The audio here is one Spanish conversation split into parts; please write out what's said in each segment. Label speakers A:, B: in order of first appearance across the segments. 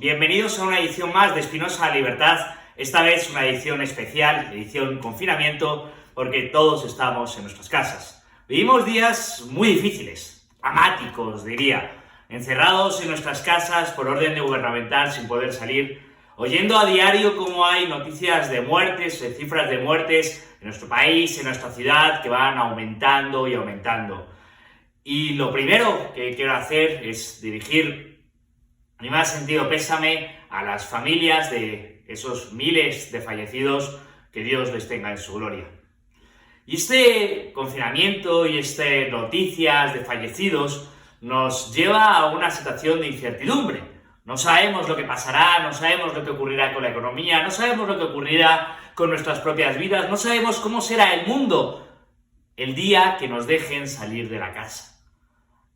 A: Bienvenidos a una edición más de Espinosa Libertad, esta vez una edición especial, edición confinamiento, porque todos estamos en nuestras casas. Vivimos días muy difíciles, dramáticos diría, encerrados en nuestras casas por orden gubernamental sin poder salir, oyendo a diario cómo hay noticias de muertes, cifras de muertes en nuestro país, en nuestra ciudad, que van aumentando y aumentando. Y lo primero que quiero hacer es dirigir mi más sentido pésame a las familias de esos miles de fallecidos, que Dios les tenga en su gloria. Y este confinamiento y estas noticias de fallecidos nos lleva a una situación de incertidumbre. No sabemos lo que pasará, no sabemos lo que ocurrirá con la economía, no sabemos lo que ocurrirá con nuestras propias vidas, no sabemos cómo será el mundo el día que nos dejen salir de la casa.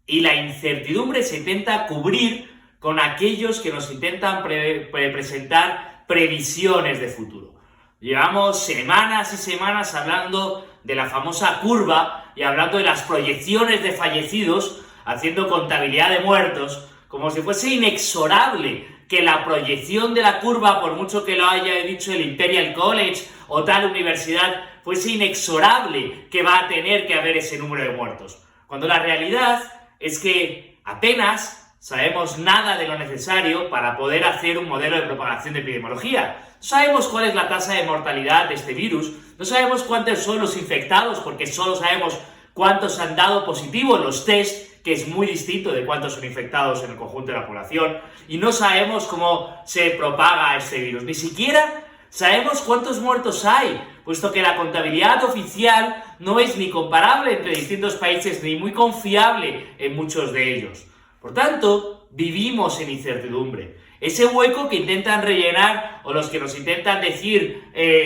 A: Y la incertidumbre se intenta cubrir con aquellos que nos intentan presentar previsiones de futuro. Llevamos semanas y semanas hablando de la famosa curva y hablando de las proyecciones de fallecidos, haciendo contabilidad de muertos, como si fuese inexorable que la proyección de la curva, por mucho que lo haya dicho el Imperial College o tal universidad, fuese inexorable que va a tener que haber ese número de muertos. Cuando la realidad es que apenas sabemos nada de lo necesario para poder hacer un modelo de propagación de epidemiología. No sabemos cuál es la tasa de mortalidad de este virus, no sabemos cuántos son los infectados, porque solo sabemos cuántos han dado positivo en los test, que es muy distinto de cuántos son infectados en el conjunto de la población, y no sabemos cómo se propaga este virus. Ni siquiera sabemos cuántos muertos hay, puesto que la contabilidad oficial no es ni comparable entre distintos países ni muy confiable en muchos de ellos. Por tanto, vivimos en incertidumbre. Ese hueco que intentan rellenar, o los que nos intentan decir,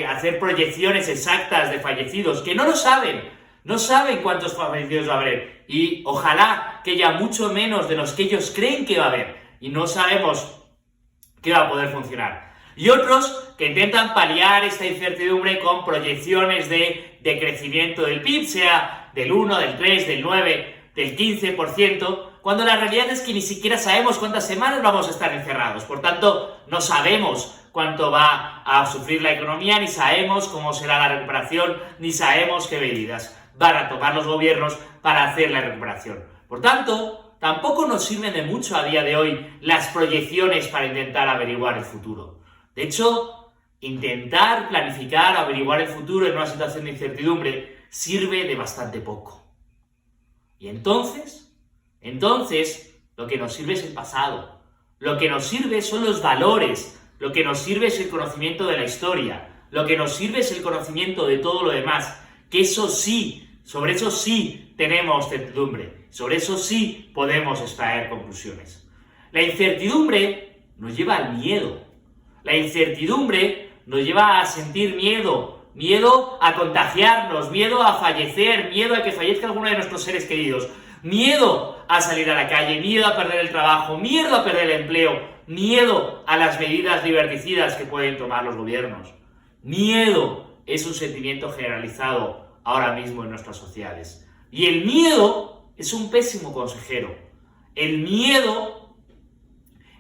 A: hacer proyecciones exactas de fallecidos, que no lo saben, no saben cuántos fallecidos va a haber, y ojalá que haya mucho menos de los que ellos creen que va a haber, y no sabemos qué va a poder funcionar. Y otros que intentan paliar esta incertidumbre con proyecciones de crecimiento del PIB, sea del 1, del 3, del 9, del 15%, cuando la realidad es que ni siquiera sabemos cuántas semanas vamos a estar encerrados. Por tanto, no sabemos cuánto va a sufrir la economía, ni sabemos cómo será la recuperación, ni sabemos qué medidas van a tomar los gobiernos para hacer la recuperación. Por tanto, tampoco nos sirven de mucho a día de hoy las proyecciones para intentar averiguar el futuro. De hecho, intentar planificar, averiguar el futuro en una situación de incertidumbre sirve de bastante poco. Y entonces, lo que nos sirve es el pasado. Lo que nos sirve son los valores. Lo que nos sirve es el conocimiento de la historia. Lo que nos sirve es el conocimiento de todo lo demás. Que eso sí, sobre eso sí tenemos certidumbre. Sobre eso sí podemos extraer conclusiones. La incertidumbre nos lleva al miedo. La incertidumbre nos lleva a sentir miedo. Miedo a contagiarnos, miedo a fallecer, miedo a que fallezca alguno de nuestros seres queridos. Miedo a salir a la calle, miedo a perder el trabajo, miedo a perder el empleo, miedo a las medidas liberticidas que pueden tomar los gobiernos. Miedo es un sentimiento generalizado ahora mismo en nuestras sociedades. Y el miedo es un pésimo consejero. El miedo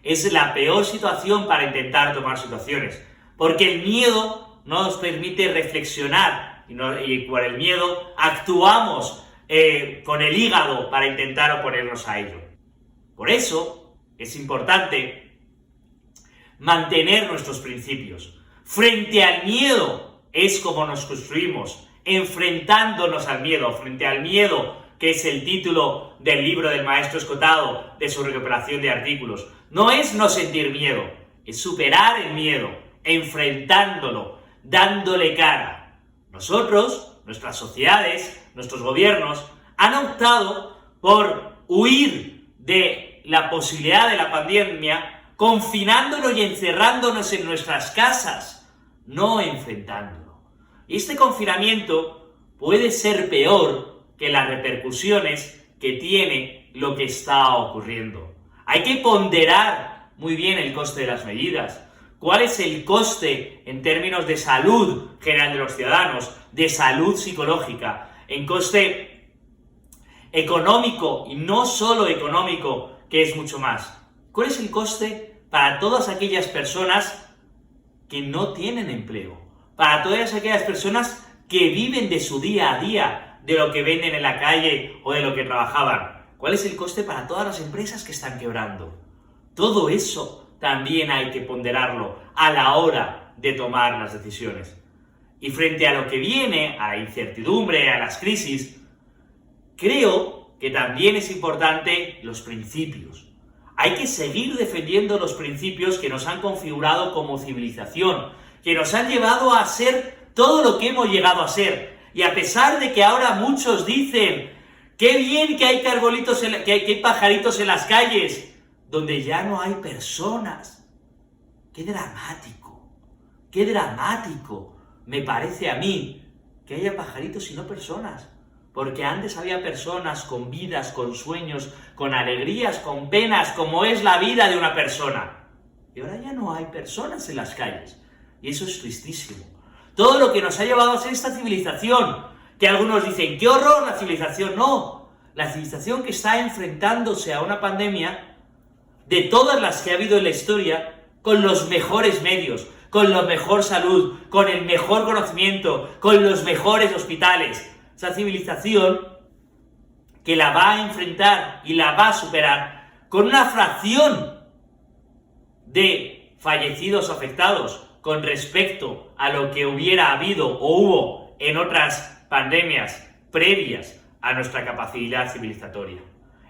A: es la peor situación para intentar tomar situaciones, porque el miedo no nos permite reflexionar y por el miedo actuamos con el hígado para intentar oponernos a ello. Por eso es importante mantener nuestros principios. Frente al miedo es como nos construimos, enfrentándonos al miedo, frente al miedo, que es el título del libro del maestro Escotado, de su recuperación de artículos. No es no sentir miedo, es superar el miedo, enfrentándolo, dándole cara. Nosotros, nuestras sociedades, nuestros gobiernos han optado por huir de la posibilidad de la pandemia, confinándonos y encerrándonos en nuestras casas, no enfrentándolo. Y este confinamiento puede ser peor que las repercusiones que tiene lo que está ocurriendo. Hay que ponderar muy bien el coste de las medidas. ¿Cuál es el coste en términos de salud general de los ciudadanos, de salud psicológica, en coste económico y no solo económico, que es mucho más? ¿Cuál es el coste para todas aquellas personas que no tienen empleo, para todas aquellas personas que viven de su día a día, de lo que venden en la calle o de lo que trabajaban. ¿Cuál es el coste para todas las empresas que están quebrando? Todo eso también hay que ponderarlo a la hora de tomar las decisiones. Y frente a lo que viene, a la incertidumbre, a las crisis, creo que también es importante los principios. Hay que seguir defendiendo los principios que nos han configurado como civilización, que nos han llevado a ser todo lo que hemos llegado a ser. Y a pesar de que ahora muchos dicen, qué bien que hay que hay pajaritos en las calles, donde ya no hay personas. Qué dramático me parece a mí que haya pajaritos y no personas. Porque antes había personas con vidas, con sueños, con alegrías, con penas, como es la vida de una persona. Y ahora ya no hay personas en las calles. Y eso es tristísimo. Todo lo que nos ha llevado a ser esta civilización, que algunos dicen, ¡qué horror la civilización! No, la civilización que está enfrentándose a una pandemia, de todas las que ha habido en la historia, con los mejores medios, con la mejor salud, con el mejor conocimiento, con los mejores hospitales. Esa civilización que la va a enfrentar y la va a superar con una fracción de fallecidos o afectados con respecto a lo que hubiera habido o hubo en otras pandemias previas a nuestra capacidad civilizatoria.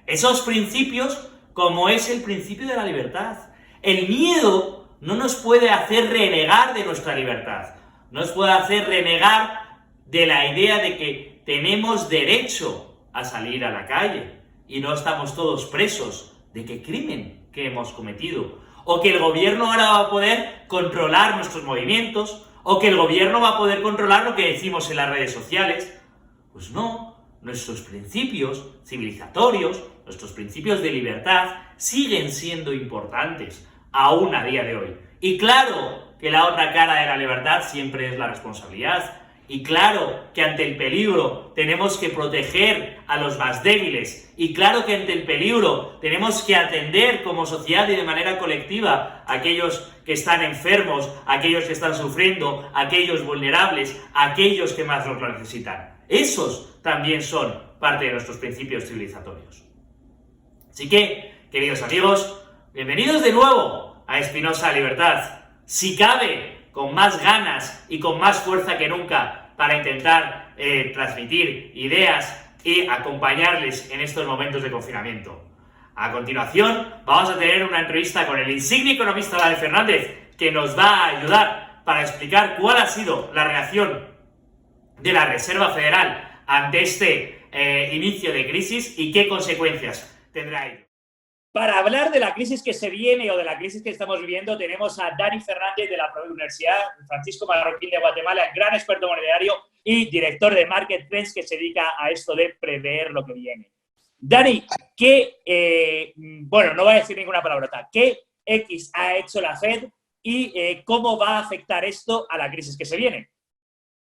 A: Esos principios, como es el principio de la libertad. El miedo no nos puede hacer renegar de nuestra libertad, no nos puede hacer renegar de la idea de que tenemos derecho a salir a la calle y no estamos todos presos de qué crimen que hemos cometido, o que el gobierno ahora va a poder controlar nuestros movimientos, o que el gobierno va a poder controlar lo que decimos en las redes sociales. Pues no, nuestros principios civilizatorios, nuestros principios de libertad siguen siendo importantes aún a día de hoy. Y claro que la otra cara de la libertad siempre es la responsabilidad. Y claro que ante el peligro tenemos que proteger a los más débiles. Y claro que ante el peligro tenemos que atender como sociedad y de manera colectiva a aquellos que están enfermos, a aquellos que están sufriendo, a aquellos vulnerables, a aquellos que más lo necesitan. Esos también son parte de nuestros principios civilizatorios. Así que, queridos amigos, bienvenidos de nuevo a Espinosa Libertad. Si cabe, con más ganas y con más fuerza que nunca para intentar transmitir ideas y acompañarles en estos momentos de confinamiento. A continuación, vamos a tener una entrevista con el insigne economista Dani Fernández, que nos va a ayudar para explicar cuál ha sido la reacción de la Reserva Federal ante este inicio de crisis y qué consecuencias tendrá ello. Para hablar de la crisis que se viene o de la crisis que estamos viviendo, tenemos a Dani Fernández de la Universidad Francisco Marroquín de Guatemala, gran experto monetario y director de Market Trends que se dedica a esto de prever lo que viene. Dani, no voy a decir ninguna palabrota, ¿qué X ha hecho la Fed y cómo va a afectar esto a la crisis que se viene?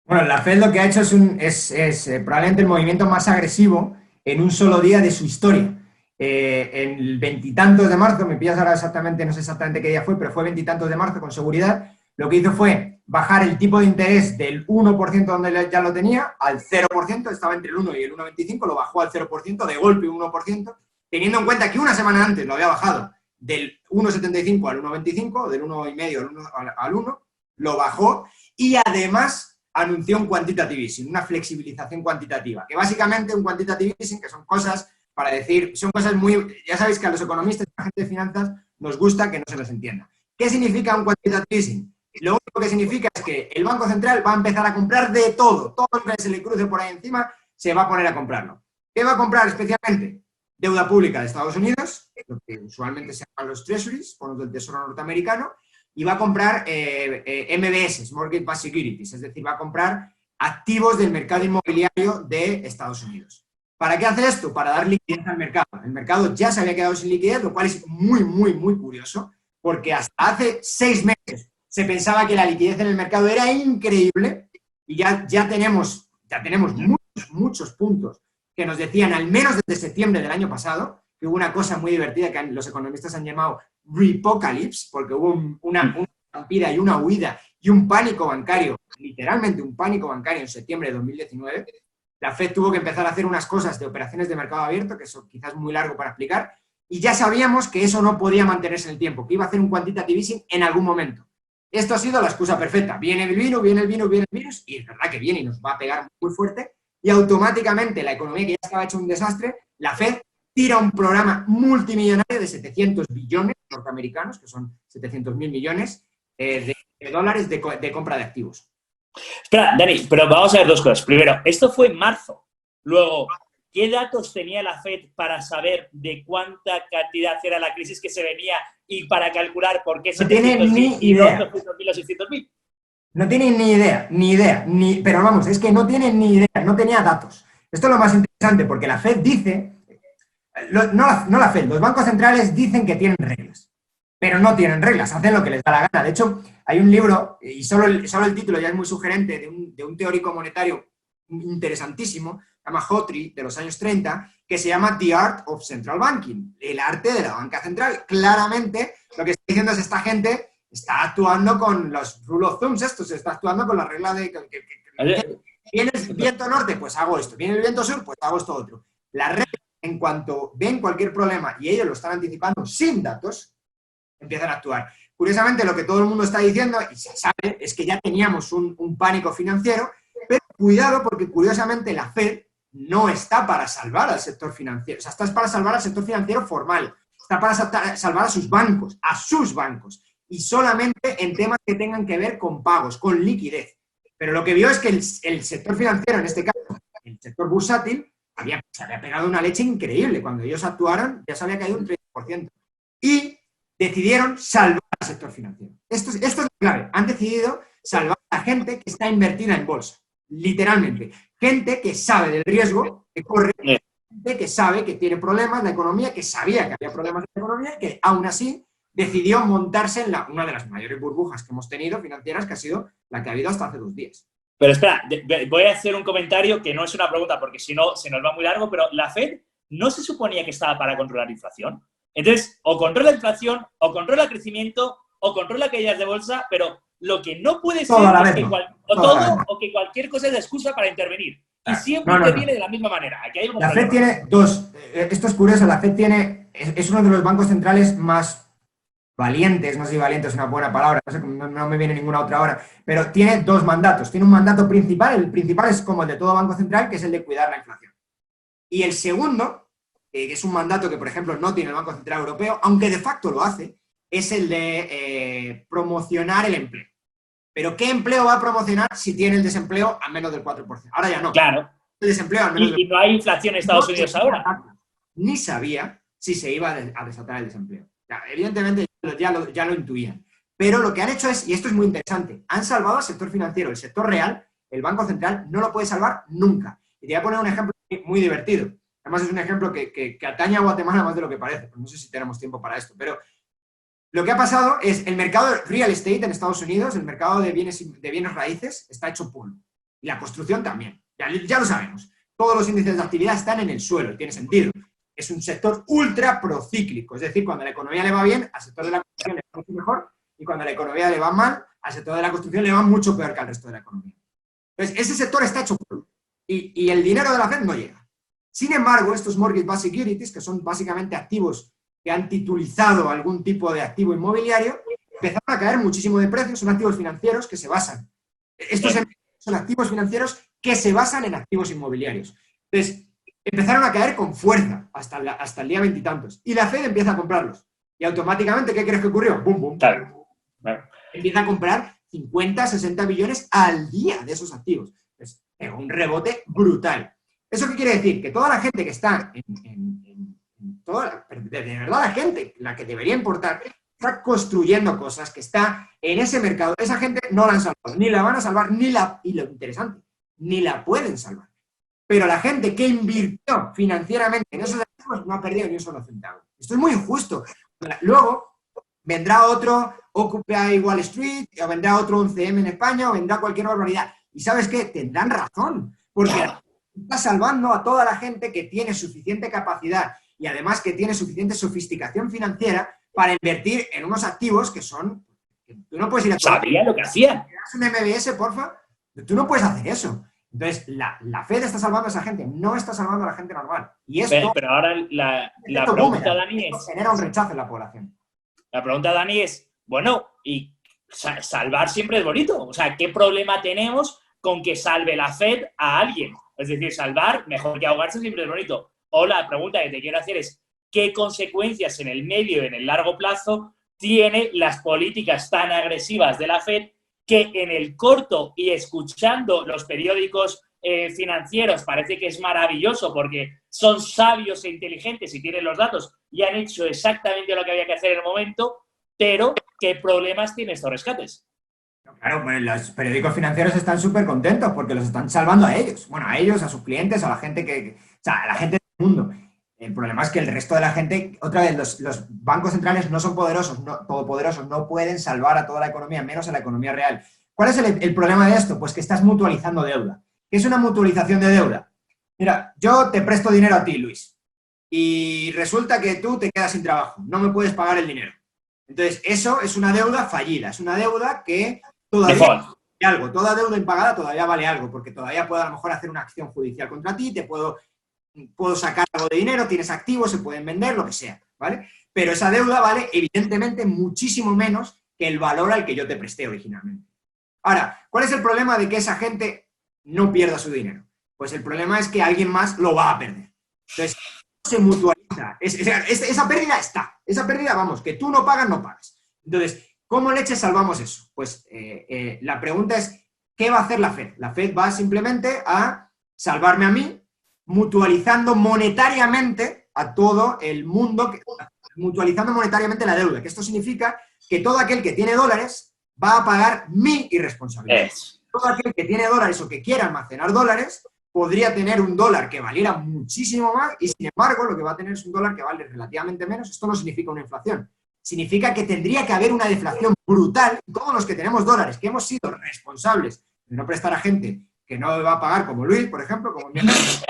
B: Bueno, la Fed lo que ha hecho es probablemente el movimiento más agresivo en un solo día de su historia. En el veintitantos de marzo, me pillas ahora exactamente, no sé exactamente qué día fue, pero fue veintitantos de marzo con seguridad, lo que hizo fue bajar el tipo de interés del 1% donde ya lo tenía al 0%, estaba entre el 1 y el 1,25, lo bajó al 0%, de golpe un 1%, teniendo en cuenta que una semana antes lo había bajado del 1,75 al 1,25, del 1,5 al 1, lo bajó y además anunció un quantitative easing, una flexibilización cuantitativa, que básicamente un quantitative easing, que son cosas para decir, son cosas muy, ya sabéis que a los economistas y a la gente de finanzas nos gusta que no se les entienda. ¿Qué significa un quantitative easing? Lo único que significa es que el Banco Central va a empezar a comprar de todo lo que se le cruce por ahí encima, se va a poner a comprarlo. ¿Qué va a comprar especialmente? Deuda pública de Estados Unidos, lo que usualmente se llaman los treasuries, bonos del Tesoro norteamericano, y va a comprar MBS, Mortgage Backed Securities, es decir, va a comprar activos del mercado inmobiliario de Estados Unidos. ¿Para qué hace esto? Para dar liquidez al mercado. El mercado ya se había quedado sin liquidez, lo cual es muy curioso, porque hasta hace 6 meses se pensaba que la liquidez en el mercado era increíble y ya tenemos muchos puntos que nos decían, al menos desde septiembre del año pasado, que hubo una cosa muy divertida que los economistas han llamado repocalypse, porque hubo una estampida y una huida y un pánico bancario, literalmente un pánico bancario en septiembre de 2019, la Fed tuvo que empezar a hacer unas cosas de operaciones de mercado abierto, que eso quizás es muy largo para explicar, y ya sabíamos que eso no podía mantenerse en el tiempo, que iba a hacer un quantitative easing en algún momento. Esto ha sido la excusa perfecta. Viene el virus, viene el virus, viene el virus, y es verdad que viene y nos va a pegar muy fuerte, y automáticamente la economía que ya estaba hecha un desastre, la Fed tira un programa multimillonario de 700 billones norteamericanos, que son 700.000 millones de dólares de compra de activos.
A: Espera, Dani, pero vamos a ver dos cosas. Primero, esto fue en marzo. Luego, ¿qué datos tenía la Fed para saber de cuánta cantidad era la crisis que se venía y para calcular por qué
B: no tienen ni idea?
A: 200.000 o 600.000?
B: No tienen ni idea, pero vamos, es que no tienen ni idea, no tenía datos. Esto es lo más interesante, porque la Fed dice, no la Fed, los bancos centrales dicen que tienen reglas, pero no tienen reglas, hacen lo que les da la gana. De hecho, hay un libro, y solo el título ya es muy sugerente, de un teórico monetario interesantísimo, se llama Hawtrey, de los años 30, que se llama The Art of Central Banking, el arte de la banca central. Claramente, lo que está diciendo es esta gente está actuando con los rule of thumbs estos, está actuando con la regla de que viene el viento norte, pues hago esto, viene el viento sur, pues hago esto otro. La regla, en cuanto ven cualquier problema y ellos lo están anticipando sin datos, empiezan a actuar. Curiosamente, lo que todo el mundo está diciendo, y se sabe, es que ya teníamos un pánico financiero, pero cuidado porque curiosamente la Fed no está para salvar al sector financiero, o sea, está para salvar al sector financiero formal, está para salvar a sus bancos, y solamente en temas que tengan que ver con pagos, con liquidez. Pero lo que vio es que el sector financiero, en este caso, el sector bursátil, se había pegado una leche increíble. Cuando ellos actuaron, ya se había caído un 30%. Y decidieron salvar al sector financiero. Esto es la clave. Han decidido salvar a la gente que está invertida en bolsa. Literalmente. Gente que sabe del riesgo, que corre, gente que sabe que tiene problemas en la economía, que sabía que había problemas en la economía, que aún así decidió montarse en una de las mayores burbujas que hemos tenido financieras, que ha sido la que ha habido hasta hace 2 días.
A: Pero espera, voy a hacer un comentario que no es una pregunta porque si no se nos va muy largo, pero la Fed no se suponía que estaba para controlar la inflación. Entonces, o controla la inflación, o controla el crecimiento, o controla caídas de bolsa, pero lo que no puede ser es que o que cualquier cosa es de excusa para intervenir. Y siempre interviene de la misma manera. Aquí hay
B: la Fed tiene dos, esto es curioso, la Fed es uno de los bancos centrales más valientes, no sé si valiente es una buena palabra, no me viene ninguna otra ahora, pero tiene 2 mandatos. Tiene un mandato principal, el principal es como el de todo banco central, que es el de cuidar la inflación. Y el segundo, que es un mandato que, por ejemplo, no tiene el Banco Central Europeo, aunque de facto lo hace, es el de promocionar el empleo. ¿Pero qué empleo va a promocionar si tiene el desempleo a menos del 4%? Ahora ya no.
A: Claro.
B: El desempleo al menos
A: y no hay inflación en Estados Unidos ahora.
B: Ni sabía si se iba a desatar el desempleo. Evidentemente ya lo intuían. Pero lo que han hecho es, y esto es muy interesante, han salvado al sector financiero. El sector real, el Banco Central, no lo puede salvar nunca. Y te voy a poner un ejemplo muy divertido. Además, es un ejemplo que atañe a Guatemala más de lo que parece. No sé si tenemos tiempo para esto, pero lo que ha pasado es el mercado de real estate en Estados Unidos, el mercado de bienes raíces, está hecho polvo. Y la construcción también. Ya lo sabemos. Todos los índices de actividad están en el suelo, y tiene sentido. Es un sector ultra procíclico, es decir, cuando la economía le va bien, al sector de la construcción le va mucho mejor, y cuando la economía le va mal, al sector de la construcción le va mucho peor que al resto de la economía. Entonces, ese sector está hecho polvo, y el dinero de la Fed no llega. Sin embargo, estos mortgage-backed securities, que son básicamente activos que han titulizado algún tipo de activo inmobiliario, empezaron a caer muchísimo de precio, son activos financieros que se basan. Estos son activos financieros que se basan en activos inmobiliarios. Entonces, empezaron a caer con fuerza hasta el día 20 y tantos. Y la Fed empieza a comprarlos. Y automáticamente, ¿qué crees que ocurrió? ¡Bum, bum!
A: Claro.
B: Empieza a comprar 50, 60 billones al día de esos activos. Es un rebote brutal. ¿Eso qué quiere decir? Que toda la gente que está de verdad la gente, la que debería importar, está construyendo cosas, que está en ese mercado. Esa gente no la han salvado, ni la van a salvar, y lo interesante, ni la pueden salvar. Pero la gente que invirtió financieramente en esos activos no ha perdido ni un solo centavo. Esto es muy injusto. Luego vendrá otro Occupy Wall Street, o vendrá otro 11M en España, o vendrá cualquier barbaridad. ¿Y sabes qué? Tendrán razón, porque está salvando a toda la gente que tiene suficiente capacidad y además que tiene suficiente sofisticación financiera para invertir en unos activos que son... Tú no puedes ir a...
A: Sabía lo que hacían.
B: ¿Es un MBS, porfa? Tú no puedes hacer eso. Entonces, la Fed está salvando a esa gente, no está salvando a la gente normal. Y esto...
A: Pero ahora la pregunta, Dani,
B: es... genera un rechazo en la población.
A: La pregunta, Dani, es, bueno, y salvar siempre es bonito. O sea, ¿qué problema tenemos con que salve la Fed a alguien? Es decir, salvar, mejor que ahogarse, siempre es bonito. O la pregunta que te quiero hacer es, ¿qué consecuencias en el medio y en el largo plazo tiene las políticas tan agresivas de la Fed que en el corto, y escuchando los periódicos financieros, parece que es maravilloso porque son sabios e inteligentes y tienen los datos y han hecho exactamente lo que había que hacer en el momento, pero ¿qué problemas tienen estos rescates?
B: Claro, pues los periódicos financieros están súper contentos porque los están salvando a ellos. Bueno, a ellos, a sus clientes, a la gente o sea, a la gente del mundo. El problema es que el resto de la gente, otra vez, los bancos centrales no son poderosos, todopoderosos, no pueden salvar a toda la economía, menos a la economía real. ¿Cuál es el problema de esto? Pues que estás mutualizando deuda. ¿Qué es una mutualización de deuda? Mira, yo te presto dinero a ti, Luis, y resulta que tú te quedas sin trabajo, no me puedes pagar el dinero. Entonces, eso es una deuda fallida, es una deuda que todavía vale algo, toda deuda impagada todavía vale algo, porque todavía puedo a lo mejor hacer una acción judicial contra ti, te puedo sacar algo de dinero, tienes activos, se pueden vender, lo que sea, ¿vale? Pero esa deuda vale evidentemente muchísimo menos que el valor al que yo te presté originalmente. Ahora, ¿cuál es el problema de que esa gente no pierda su dinero? Pues el problema es que alguien más lo va a perder. Entonces, se mutualiza. Esa pérdida está. Esa pérdida, vamos, que tú no pagas, no pagas. Entonces, ¿cómo leche salvamos eso? Pues la pregunta es, ¿qué va a hacer la Fed? La Fed va simplemente a salvarme a mí, mutualizando monetariamente a todo el mundo, mutualizando monetariamente la deuda, que esto significa que todo aquel que tiene dólares va a pagar mi irresponsabilidad. Todo aquel que tiene dólares o que quiera almacenar dólares podría tener un dólar que valiera muchísimo más y, sin embargo, lo que va a tener es un dólar que vale relativamente menos. Esto no significa una inflación. Significa que tendría que haber una deflación brutal. Todos los que tenemos dólares, que hemos sido responsables de no prestar a gente que no va a pagar, como Luis, por ejemplo, como mi ejemplo.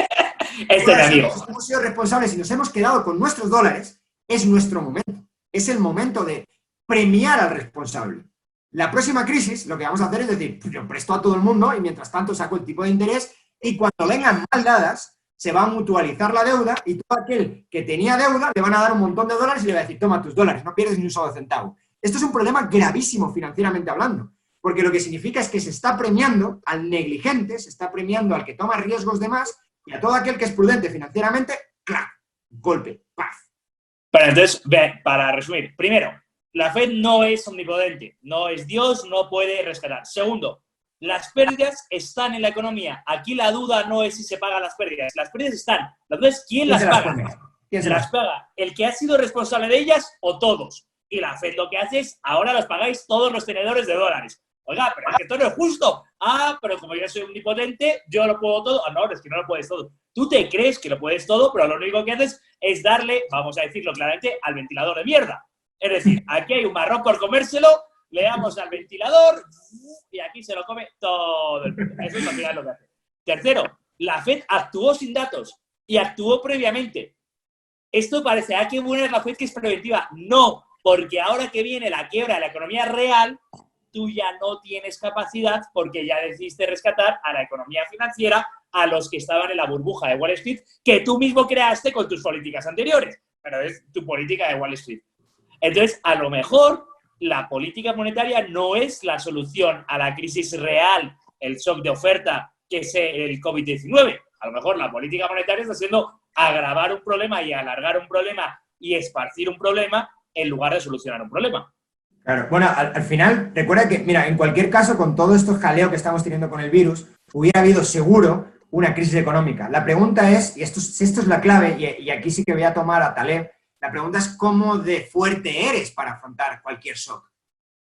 B: Hemos sido responsables y nos hemos quedado con nuestros dólares, es nuestro momento. Es el momento de premiar al responsable. La próxima crisis, lo que vamos a hacer es decir, yo presto a todo el mundo y mientras tanto saco el tipo de interés y cuando vengan mal dadas, se va a mutualizar la deuda y todo aquel que tenía deuda le van a dar un montón de dólares y le va a decir, toma tus dólares, no pierdes ni un solo centavo. Esto es un problema gravísimo financieramente hablando, porque lo que significa es que se está premiando al negligente, se está premiando al que toma riesgos de más y a todo aquel que es prudente financieramente, ¡clac! Golpe, ¡paf!
A: Pero entonces, para resumir, primero, la Fed no es omnipotente, no es Dios, no puede rescatar. Segundo, las pérdidas están en la economía. Aquí la duda no es si se pagan las pérdidas están. La duda es quién las paga. ¿Quién se las paga? ¿El que ha sido responsable de ellas o todos? Y la Fed lo que hace es, ahora las pagáis todos los tenedores de dólares. Oiga, pero es que esto no es justo. Ah, pero como yo soy omnipotente, yo lo puedo todo. Ah, no, es que no lo puedes todo. Tú te crees que lo puedes todo, pero lo único que haces es darle, vamos a decirlo claramente, al ventilador de mierda. Es decir, aquí hay un marrón por comérselo, le damos al ventilador y aquí se lo come todo el mundo. Eso es al final lo que hace. Tercero, la Fed actuó sin datos y actuó previamente. Esto parece, qué buena es la Fed que es preventiva. No, porque ahora que viene la quiebra de la economía real, tú ya no tienes capacidad porque ya decidiste rescatar a la economía financiera, a los que estaban en la burbuja de Wall Street, que tú mismo creaste con tus políticas anteriores. Pero es tu política de Wall Street. Entonces, a lo mejor la política monetaria no es la solución a la crisis real, el shock de oferta que es el COVID-19. A lo mejor la política monetaria está haciendo agravar un problema y alargar un problema y esparcir un problema en lugar de solucionar un problema.
B: Claro, bueno, al final, recuerda que, mira, en cualquier caso, con todo esto jaleo que estamos teniendo con el virus, hubiera habido seguro una crisis económica. La pregunta es, y esto es la clave, y aquí sí que voy a tomar a Taleb, la pregunta es cómo de fuerte eres para afrontar cualquier shock.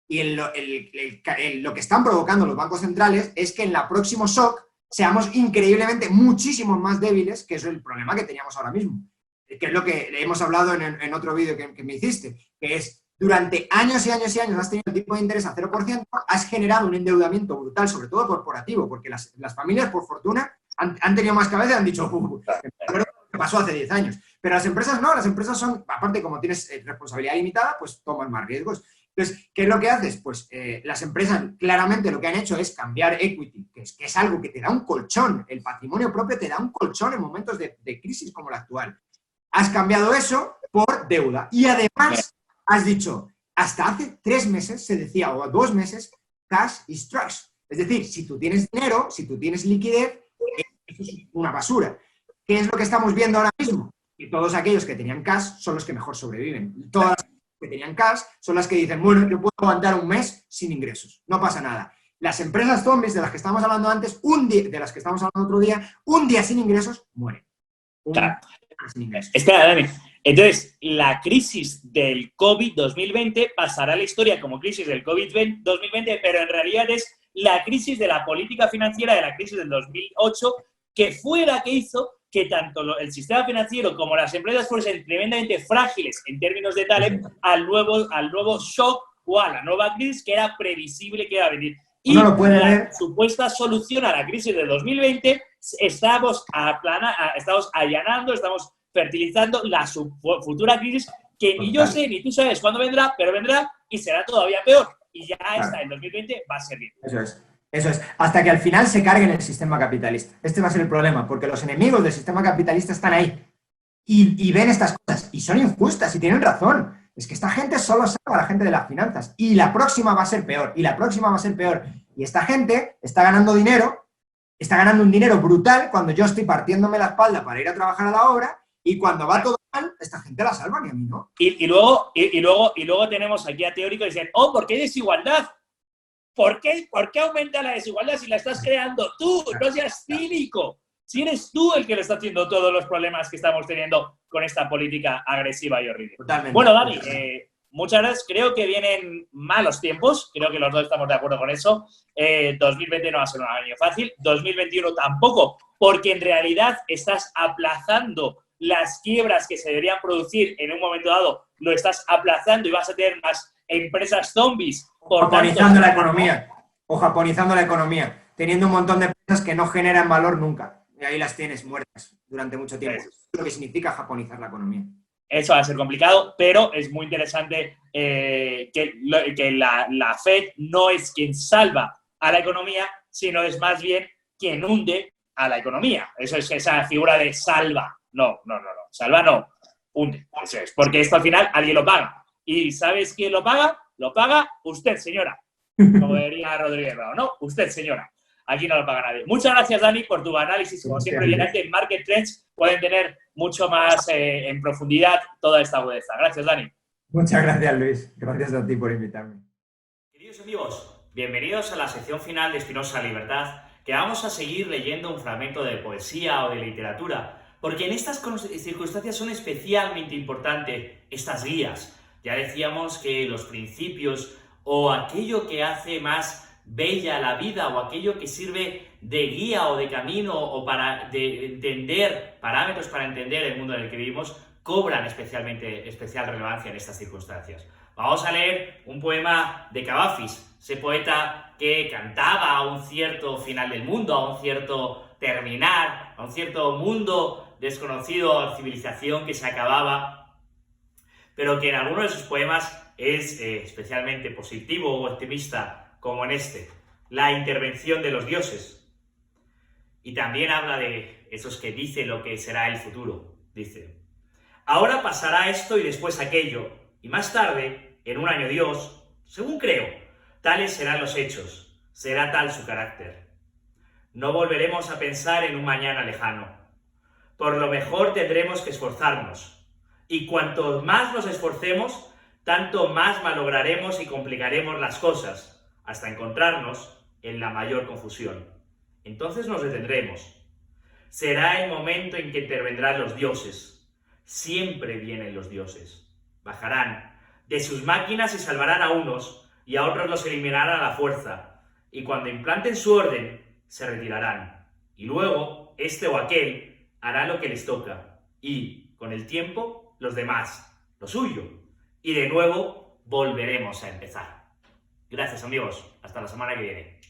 B: Y lo que están provocando los bancos centrales es que en el próximo shock seamos increíblemente muchísimo más débiles, que es el problema que teníamos ahora mismo. Que es lo que hemos hablado en otro vídeo que me hiciste, que es durante años y años y años has tenido el tipo de interés a 0%, has generado un endeudamiento brutal, sobre todo corporativo, porque las familias, por fortuna, han tenido más cabeza y han dicho, ¿qué pasó hace 10 años? Pero las empresas no, las empresas son, aparte como tienes responsabilidad limitada, pues toman más riesgos. Entonces, ¿qué es lo que haces? Pues las empresas claramente lo que han hecho es cambiar equity, que es algo que te da un colchón. El patrimonio propio te da un colchón en momentos de crisis como la actual. Has cambiado eso por deuda. Y además has dicho, hasta hace 3 meses se decía, o 2 meses, cash is trash. Es decir, si tú tienes dinero, si tú tienes liquidez, eso es una basura. ¿Qué es lo que estamos viendo ahora mismo? Que todos aquellos que tenían cash son los que mejor sobreviven. Todas las que tenían cash son las que dicen, bueno, yo puedo aguantar un mes sin ingresos, no pasa nada. Las empresas zombies de las que estamos hablando antes, de las que estamos hablando otro día, un día sin ingresos, mueren.
C: Claro. Espera, Dani. Entonces, la crisis del COVID 2020 pasará a la historia como crisis del COVID 2020, pero en realidad es la crisis de la política financiera de la crisis del 2008, que fue la que hizo que tanto el sistema financiero como las empresas fuesen tremendamente frágiles en términos de talent al nuevo shock o a la nueva crisis que era previsible que iba a venir. Y la supuesta solución a la crisis del 2020, estamos allanando, estamos fertilizando la futura crisis que ni yo sé ni tú sabes cuándo vendrá, pero vendrá y será todavía peor. Y ya está, en 2020 va a servir.
B: Eso es. Hasta que al final se carguen el sistema capitalista. Este va a ser el problema, porque los enemigos del sistema capitalista están ahí y ven estas cosas y son injustas y tienen razón. Es que esta gente solo salva a la gente de las finanzas y la próxima va a ser peor y la próxima va a ser peor. Y esta gente está ganando dinero, está ganando un dinero brutal cuando yo estoy partiéndome la espalda para ir a trabajar a la obra y cuando va todo mal, esta gente la salva y a mí no.
C: Y luego tenemos aquí a teóricos que dicen, ¿por qué desigualdad? ¿Por qué aumenta la desigualdad si la estás creando tú? No seas cínico. Si eres tú el que le está haciendo todos los problemas que estamos teniendo con esta política agresiva y horrible.
B: Totalmente.
C: Bueno, Dani, muchas gracias. Creo que vienen malos tiempos. Creo que los dos estamos de acuerdo con eso. 2020 no va a ser un año fácil. 2021 tampoco, porque en realidad estás aplazando las quiebras que se deberían producir en un momento dado. Lo estás aplazando y vas a tener más empresas zombies.
B: Japonizando la economía. O japonizando la economía. Teniendo un montón de empresas que no generan valor nunca. Y ahí las tienes muertas durante mucho tiempo. Eso es lo que significa japonizar la economía.
C: Eso va a ser complicado, pero es muy interesante que la Fed no es quien salva a la economía, sino es más bien quien hunde a la economía. Eso es esa figura de salva. No. Salva no. Hunde. Eso es. Porque esto al final alguien lo paga. ¿Y sabes quién lo paga? Lo paga usted, señora. Como diría Rodríguez Bravo, ¿no? Usted, señora. Aquí no lo paga nadie. Muchas gracias, Dani, por tu análisis. Como siempre, evidente, en Market Trends pueden tener mucho más en profundidad toda esta agudeza. Gracias, Dani.
B: Muchas gracias, Luis. Gracias a ti por invitarme.
A: Queridos amigos, bienvenidos a la sección final de Espinosa Libertad, que vamos a seguir leyendo un fragmento de poesía o de literatura, porque en estas circunstancias son especialmente importantes estas guías. Ya decíamos que los principios o aquello que hace más bella la vida o aquello que sirve de guía o de camino o para entender parámetros para entender el mundo en el que vivimos cobran especial relevancia en estas circunstancias. Vamos a leer un poema de Cavafis, ese poeta que cantaba a un cierto final del mundo, a un cierto terminar, a un cierto mundo desconocido, civilización que se acababa, pero que en algunos de sus poemas es especialmente positivo o optimista, como en este, la intervención de los dioses. Y también habla de esos que dicen lo que será el futuro. Dice, ahora pasará esto y después aquello, y más tarde, en un año Dios, según creo, tales serán los hechos, será tal su carácter. No volveremos a pensar en un mañana lejano. Por lo mejor tendremos que esforzarnos, y cuanto más nos esforcemos, tanto más malograremos y complicaremos las cosas, hasta encontrarnos en la mayor confusión. Entonces nos detendremos. Será el momento en que intervendrán los dioses. Siempre vienen los dioses. Bajarán de sus máquinas y salvarán a unos, y a otros los eliminarán a la fuerza. Y cuando implanten su orden, se retirarán. Y luego, este o aquel, hará lo que les toca. Y, con el tiempo, los demás, lo suyo. Y de nuevo, volveremos a empezar. Gracias, amigos. Hasta la semana que viene.